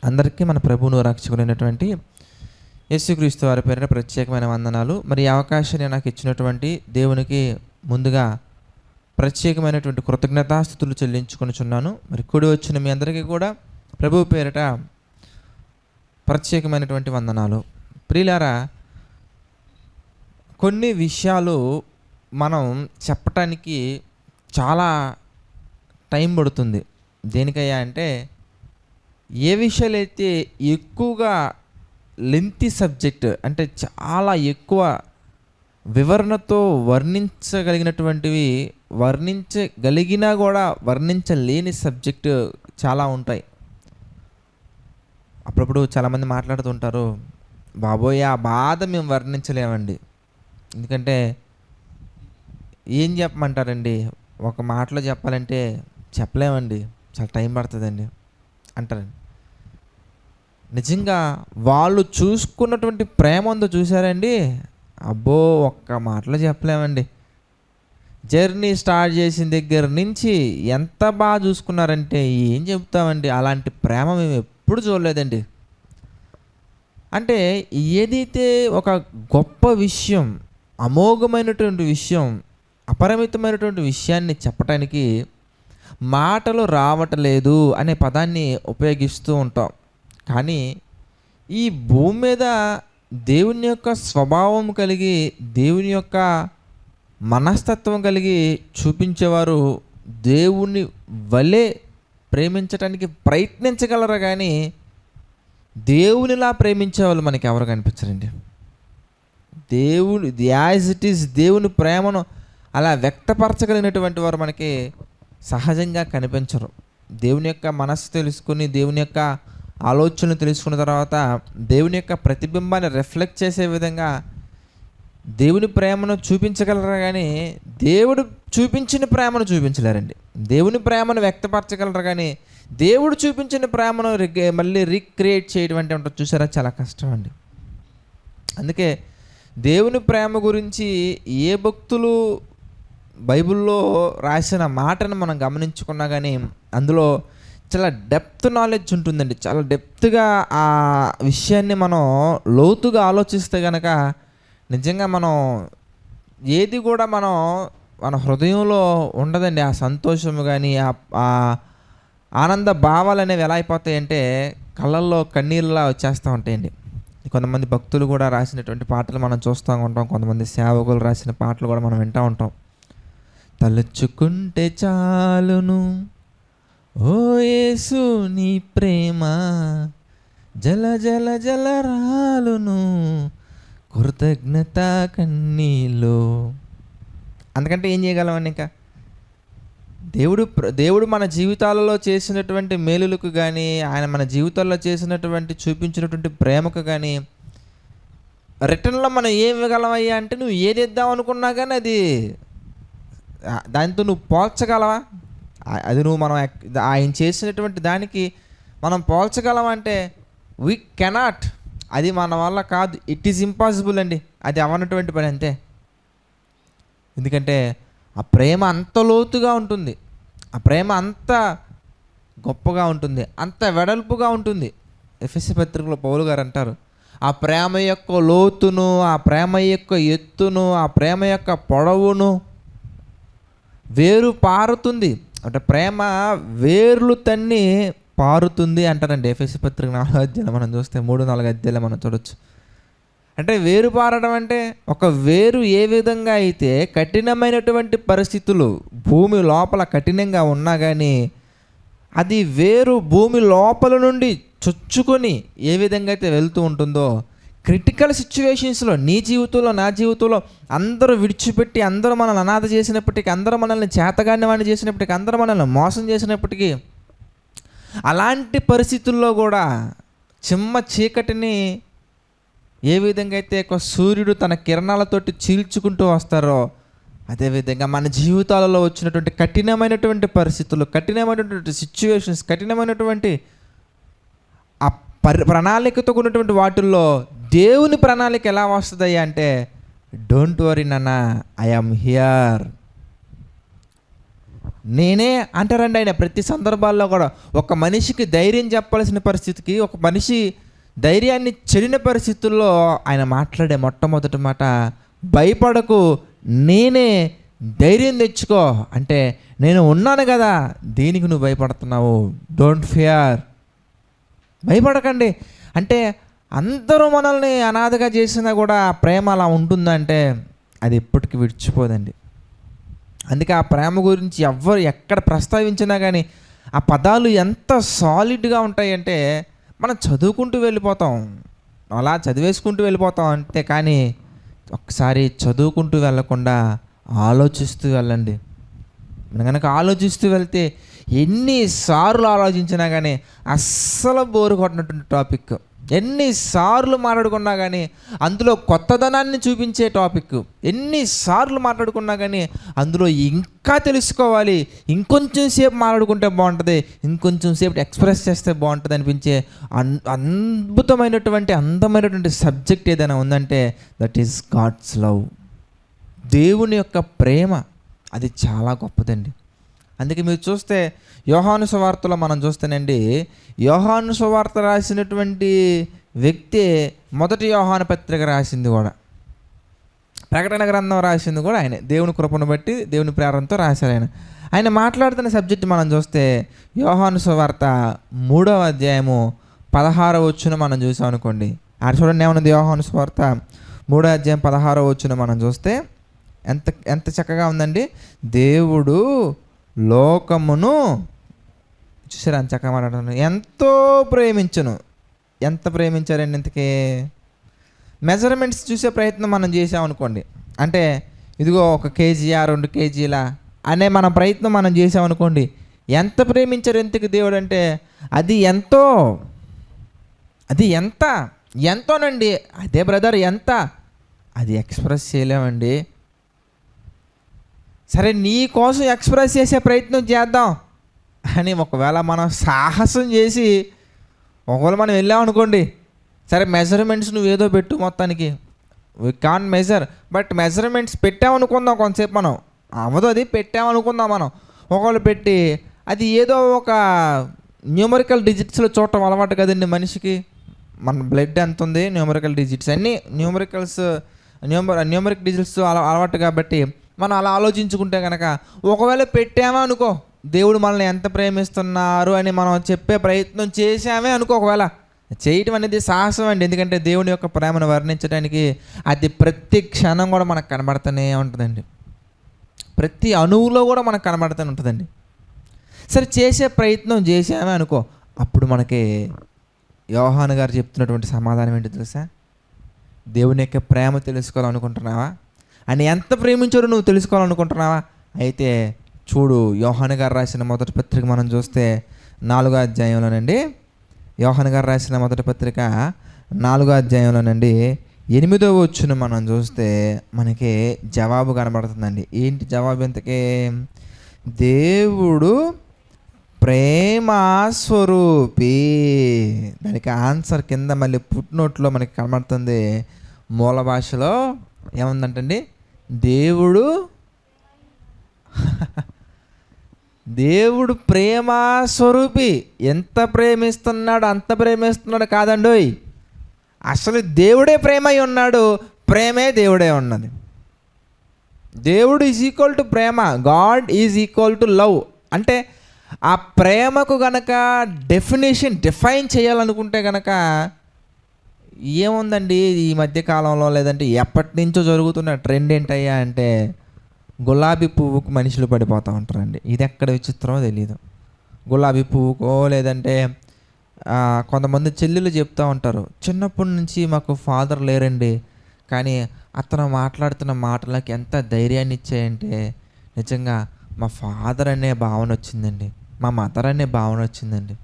అందరికీ మన ప్రభువును రక్షకుడైనటువంటి యేసుక్రీస్తు వారి పేరిట ప్రత్యేకమైన వందనాలు. మరి ఈ అవకాశాన్ని నాకు ఇచ్చినటువంటి దేవునికి ముందుగా ప్రత్యేకమైనటువంటి కృతజ్ఞతాస్తుతులు చెల్లించుకొనుచున్నాను. మరి కూడి వచ్చిన మీ అందరికీ కూడా ప్రభువు పేరిట ప్రత్యేకమైనటువంటి వందనాలు. ప్రియులారా, కొన్ని విషయాలు మనం చెప్పటానికి చాలా టైం పడుతుంది. దేనికయ్యా అంటే, ఏ విషయాలైతే ఎక్కువగా లెంతీ సబ్జెక్ట్ అంటే చాలా ఎక్కువ వివరణతో వర్ణించగలిగినటువంటివి, వర్ణించగలిగినా కూడా వర్ణించలేని సబ్జెక్టు చాలా ఉంటాయి. అప్పుడప్పుడు చాలామంది మాట్లాడుతుంటారు, బాబోయ్ ఆ బాధ మేము వర్ణించలేమండి. ఎందుకంటే ఏం చెప్పమంటారండి, ఒక మాటలో చెప్పాలంటే చెప్పలేమండి, చాలా టైం పడుతుందండి అంటారండి. నిజంగా వాళ్ళు చూసుకున్నటువంటి ప్రేమ ఉందో చూసారండి, అబ్బో ఒక్క మాటలో చెప్పలేమండి. జర్నీ స్టార్ట్ చేసిన దగ్గర నుంచి ఎంత బాగా చూసుకున్నారంటే ఏం చెప్తామండి. అలాంటి ప్రేమ మేము ఎప్పుడు చూడలేదండి. అంటే ఏదైతే ఒక గొప్ప విషయం, అమోఘమైనటువంటి విషయం, అపరిమితమైనటువంటి విషయాన్ని చెప్పటానికి మాటలు రావట్లేదు అనే పదాన్ని ఉపయోగిస్తూ ఉంటాం. కానీ ఈ భూమి మీద దేవుని యొక్క స్వభావం కలిగి, దేవుని యొక్క మనస్తత్వం కలిగి చూపించేవారు దేవుని వలె ప్రేమించడానికి ప్రయత్నించగలరు. కానీ దేవునిలా ప్రేమించే వాళ్ళు మనకి ఎవరు కనిపించరండి. దేవుని యాజ్ ఇట్ ఈస్ దేవుని ప్రేమను అలా వ్యక్తపరచగలిగినటువంటి వారు మనకి సహజంగా కనిపించరు. దేవుని యొక్క మనస్సు తెలుసుకుని, దేవుని యొక్క ఆలోచనలు తెలుసుకున్న తర్వాత దేవుని యొక్క ప్రతిబింబాన్ని రిఫ్లెక్ట్ చేసే విధంగా దేవుని ప్రేమను చూపించగలరు. కానీ దేవుడు చూపించిన ప్రేమను చూపించలేరండి. దేవుని ప్రేమను వ్యక్తపరచగలరు, కానీ దేవుడు చూపించిన ప్రేమను మళ్ళీ రీక్రియేట్ చేయడం అంటే ఉంటుంది చూసారా, చాలా కష్టం అండి. అందుకే దేవుని ప్రేమ గురించి ఏ భక్తులు బైబిల్లో రాసిన మాటను మనం గమనించుకున్నా కానీ అందులో చాలా డెప్త్ నాలెడ్జ్ ఉంటుందండి. చాలా డెప్త్గా ఆ విషయాన్ని మనం లోతుగా ఆలోచిస్తే కనుక నిజంగా మనం ఏది కూడా మన హృదయంలో ఉండదండి. ఆ సంతోషము కానీ ఆ ఆనంద భావాలు అనేవి ఎలా అయిపోతాయంటే కళ్ళల్లో కన్నీళ్ళలా వచ్చేస్తూ ఉంటాయండి. కొంతమంది భక్తులు కూడా రాసినటువంటి పాటలు మనం చూస్తూ ఉంటాం. కొంతమంది సేవకులు రాసిన పాటలు కూడా మనం వింటూ ఉంటాం. తలుచుకుంటే చాలును ఓ యేసు నీ ప్రేమ జల జల జల రాలును కృతజ్ఞత కన్నీలో. అందుకంటే ఏం చేయగలమండి? ఇంకా దేవుడు మన జీవితాలలో చేసినటువంటి మేలులకు కానీ, ఆయన మన జీవితాల్లో చేసినటువంటి చూపించినటువంటి ప్రేమకు కానీ రిటర్న్లో మనం ఏం ఇవ్వగలమయ్యా అంటే, నువ్వు ఏది ఇద్దాం అనుకున్నా కానీ అది దానితో నువ్వు పోల్చగలవా? అది మనం ఆయన చేసినటువంటి దానికి మనం పోల్చగలమంటే వీ కెనాట్. అది మన వల్ల కాదు. ఇట్ ఈజ్ ఇంపాసిబుల్ అండి. అది అవనటువంటి పని అంతే. ఎందుకంటే ఆ ప్రేమ అంత లోతుగా ఉంటుంది, ఆ ప్రేమ అంత గొప్పగా ఉంటుంది, అంత వెడల్పుగా ఉంటుంది. ఎఫెసీ పత్రికలో పౌలు గారు అంటారు, ఆ ప్రేమ యొక్క లోతును, ఆ ప్రేమ యొక్క ఎత్తును, ఆ ప్రేమ యొక్క పొడవును వేరు పారుతుంది అంటే ప్రేమ వేర్లు తన్ని పారుతుంది అంటారండి. ఎఫెసీ పత్రిక 4వ అధ్యాయంలో మనం చూస్తే 3-4 అధ్యాయాలు మనం చూడొచ్చు. అంటే వేరు పారడం అంటే ఒక వేరు ఏ విధంగా అయితే కఠినమైనటువంటి పరిస్థితులు భూమి లోపల కఠినంగా ఉన్నా కానీ అది వేరు భూమి లోపల నుండి చొచ్చుకొని ఏ విధంగా అయితే వెళ్తూ ఉంటుందో, క్రిటికల్ సిచ్యువేషన్స్లో నీ జీవితంలో నా జీవితంలో అందరూ విడిచిపెట్టి, అందరూ మనల్ని అనాథ చేసినప్పటికీ, అందరూ మనల్ని చేతగాని వాడిని చేసినప్పటికీ, అందరూ మనల్ని మోసం చేసినప్పటికీ, అలాంటి పరిస్థితుల్లో కూడా చిమ్మ చీకటిని ఏ విధంగా అయితే ఒక సూర్యుడు తన కిరణాలతోటి చీల్చుకుంటూ వస్తారో అదేవిధంగా మన జీవితాలలో వచ్చినటువంటి కఠినమైనటువంటి పరిస్థితులు, కఠినమైనటువంటి సిచ్యువేషన్స్, కఠినమైనటువంటి ఆ ప్రణాళికతో ఉన్నటువంటి వాటిల్లో దేవుని ప్రణాళిక ఎలా వస్తుంది అంటే, డోంట్ వరీ నాన్న, ఐ యామ్ హియర్. నేనే అంటారండి ఆయన ప్రతి సందర్భాల్లో కూడా. ఒక మనిషికి ధైర్యం చెప్పాల్సిన పరిస్థితికి, ఒక మనిషి ధైర్యాన్ని చెడిన పరిస్థితుల్లో ఆయన మాట్లాడే మొట్టమొదటి మాట, భయపడకు, నేనే, ధైర్యం తెచ్చుకో. అంటే నేను ఉన్నాను కదా, దేనికి నువ్వు భయపడుతున్నావు? డోంట్ ఫియర్, భయపడకండి. అంటే అందరూ మనల్ని అనాథగా చేసినా కూడా ఆ ప్రేమ అలా ఉంటుందంటే అది ఎప్పటికీ విడిచిపోదండి. అందుకే ఆ ప్రేమ గురించి ఎవ్వరు ఎక్కడ ప్రస్తావించినా కానీ ఆ పదాలు ఎంత సాలిడ్గా ఉంటాయంటే మనం చదువుకుంటూ వెళ్ళిపోతాం, అలా చదివేసుకుంటూ వెళ్ళిపోతాం అంతే. కానీ ఒకసారి చదువుకుంటూ వెళ్ళకుండా ఆలోచిస్తూ వెళ్ళండి. మనం కనుక ఆలోచిస్తూ వెళ్తే ఎన్నిసార్లు ఆలోచించినా కానీ అస్సలు బోరు కొట్టినటువంటి టాపిక్, ఎన్నిసార్లు మాట్లాడుకున్నా కానీ అందులో కొత్తదనాన్ని చూపించే టాపిక్, ఎన్నిసార్లు మాట్లాడుకున్నా కానీ అందులో ఇంకా తెలుసుకోవాలి, ఇంకొంచెం సేపు మాట్లాడుకుంటే బాగుంటుంది, ఇంకొంచెం సేపు ఎక్స్ప్రెస్ చేస్తే బాగుంటుంది అనిపించే అందమైనటువంటి సబ్జెక్ట్ ఏదైనా ఉందంటే దట్ ఈస్ గాడ్స్ లవ్. దేవుని యొక్క ప్రేమ అది చాలా గొప్పదండి. అందుకే మీరు చూస్తే యోహాను సువార్తలో మనం చూస్తేనండి, యోహాను సువార్త రాసినటువంటి వ్యక్తి మొదటి యోహాను పత్రిక రాసింది కూడా, ప్రకటన గ్రంథం రాసింది కూడా ఆయనే. దేవుని కృపను బట్టి దేవుని ప్రేరణతో రాశారు ఆయన. ఆయన మాట్లాడుతున్న సబ్జెక్ట్ మనం చూస్తే యోహాను సువార్త 3వ అధ్యాయము 16వ వచనం మనం చూసాం అనుకోండి. చూడండి ఏమన్నది యోహాను సువార్త 3వ అధ్యాయం 16వ వచనం మనం చూస్తే ఎంత చక్కగా ఉందండి. దేవుడు లోకమును చూసారా, అంత చక్కగా మాట్లాడుతున్నాను, ఎంతో ప్రేమించును. ఎంత ప్రేమించారండి ఇంతకీ? మెజర్మెంట్స్ చూసే ప్రయత్నం మనం చేసామనుకోండి, అంటే ఇదిగో 1 కేజీయా 2 కేజీలా అనే మన ప్రయత్నం మనం చేసామనుకోండి, ఎంత ప్రేమించారు ఇంతకు దేవుడు అంటే అది ఎంతో, అది ఎంతోనండి. అదే బ్రదర్ ఎంత, అది ఎక్స్ప్రెస్ చేయలేమండి. సరే నీ కోసం ఎక్స్ప్రెస్ చేసే ప్రయత్నం చేద్దాం అని ఒకవేళ మనం సాహసం చేసి ఒకవేళ మనం వెళ్ళామనుకోండి, సరే మెజర్మెంట్స్ నువ్వేదో పెట్టు, మొత్తానికి we can measure, but measurements పెట్టామనుకుందాం కొంతసేపు, మనం అవ్వదు, అది పెట్టామనుకుందాం మనం. ఒకవేళ పెట్టి అది ఏదో ఒక న్యూమరికల్ డిజిట్స్లో చూడటం అలవాటు కదండి మనిషికి. మన బ్లడ్ ఎంత ఉంది, న్యూమరికల్ డిజిట్స్ అన్నీ న్యూమరిక్ డిజిట్స్ అలవాటు కాబట్టి మనం అలా ఆలోచించుకుంటే కనుక ఒకవేళ పెట్టామా అనుకో, దేవుడు మనల్ని ఎంత ప్రేమిస్తున్నారు అని మనం చెప్పే ప్రయత్నం చేసామే అనుకో, ఒకవేళ చేయటం అనేది సాహసం అండి. ఎందుకంటే దేవుని యొక్క ప్రేమను వర్ణించడానికి అది ప్రతి క్షణం కూడా మనకు కనబడుతూనే ఉంటుందండి, ప్రతి అణువులో కూడా మనకు కనబడుతూనే ఉంటుందండి. సరే చేసే ప్రయత్నం చేసామే అనుకో, అప్పుడు మనకి యోహాను గారు చెప్తున్నటువంటి సమాధానం ఏంటి తెలుసా? దేవుని యొక్క ప్రేమ తెలుసుకోవాలనుకుంటున్నావా, అని ఎంత ప్రేమించారో నువ్వు తెలుసుకోవాలనుకుంటున్నావా? అయితే చూడు, యోహాను గారు రాసిన మొదటి పత్రిక మనం చూస్తే 4వ అధ్యాయంలోనండి, యోహాను గారు రాసిన మొదటి పత్రిక 4వ అధ్యాయంలోనండి 8వ వచనం మనం చూస్తే మనకి జవాబు కనబడుతుందండి. ఏంటి జవాబు ఇంతకీ? దేవుడు ప్రేమా స్వరూపి. దానికి ఆన్సర్ కింద మళ్ళీ ఫుట్నోట్లో మనకి కనబడుతుంది. మూల భాషలో ఏముందంటండి? దేవుడు ప్రేమా స్వరూపి. ఎంత ప్రేమిస్తున్నాడు, అంత ప్రేమిస్తున్నాడు కాదండోయ్, అసలు దేవుడే ప్రేమై ఉన్నాడు, ప్రేమే దేవుడే ఉన్నది. దేవుడు is equal to Prema, God is equal to love. అంటే ఆ ప్రేమకు గనక డిఫైన్ చేయాలనుకుంటే గనక ఏముందండి, ఈ మధ్యకాలంలో లేదంటే ఎప్పటి నుంచో జరుగుతున్న ట్రెండ్ ఏంటయ్యా అంటే గులాబీ పువ్వుకు మనుషులు పడిపోతూ ఉంటారండి. ఇది ఎక్కడ విచిత్రమో తెలియదు. గులాబీ పువ్వుకో లేదంటే కొంతమంది చెల్లెలు చెప్తూ ఉంటారు, చిన్నప్పటి నుంచి మాకు ఫాదర్ లేరండి, కానీ అతను మాట్లాడుతున్న మాటలకి ఎంత ధైర్యాన్ని ఇచ్చాయంటే నిజంగా మా ఫాదర్ అనే భావన వచ్చిందండి, మా మదర్ అనే భావన వచ్చిందండి.